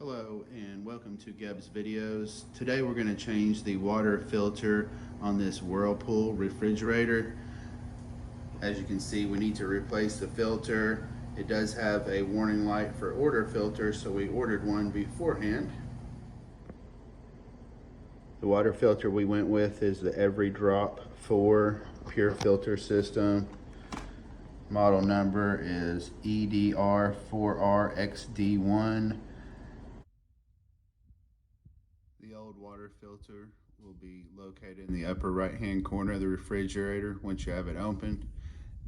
Hello and welcome to Geb's Videos. Today we're going to change the water filter on this Whirlpool refrigerator. As you can see, we need to replace the filter. It does have a warning light for order filter, so we ordered one beforehand. The water filter we went with is the Every Drop 4 pure filter system. Model number is EDR4RXD1. The old water filter will be located in the upper right hand corner of the refrigerator once you have it open.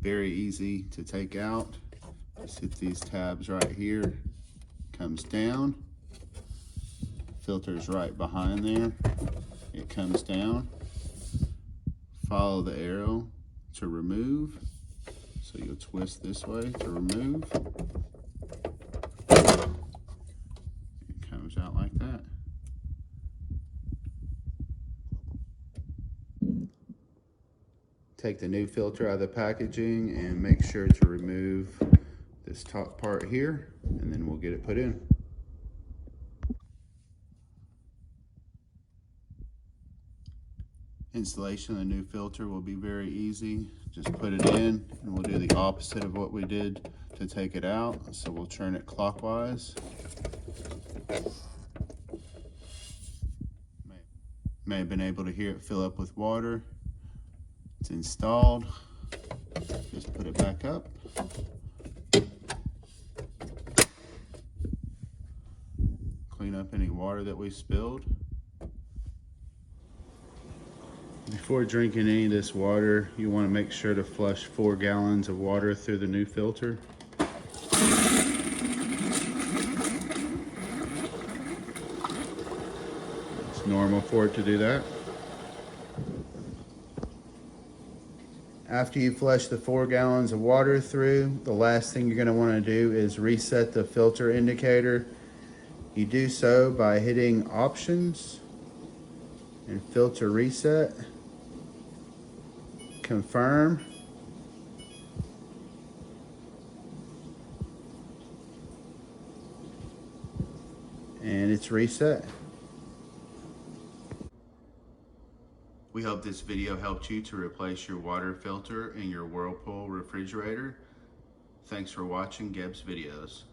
Very easy to take out. Just hit these tabs right here. Comes down. Filter's right behind there. It comes down. Follow the arrow to remove. So you'll twist this way to remove. It comes out like that. Take the new filter out of the packaging and make sure to remove this top part here, and then we'll get it put in. Installation of the new filter will be very easy. Just put it in and we'll do the opposite of what we did to take it out. So we'll turn it clockwise. May have been able to hear it fill up with water. It's installed. Just put it back up. Clean up any water that we spilled. Before drinking any of this water, you want to make sure to flush 4 gallons of water through the new filter. It's normal for it to do that. After you flush the 4 gallons of water through, the last thing you're going to want to do is reset the filter indicator. You do so by hitting Options and Filter Reset. Confirm. And it's reset. We hope this video helped you to replace your water filter in your Whirlpool refrigerator. Thanks for watching Geb's Videos.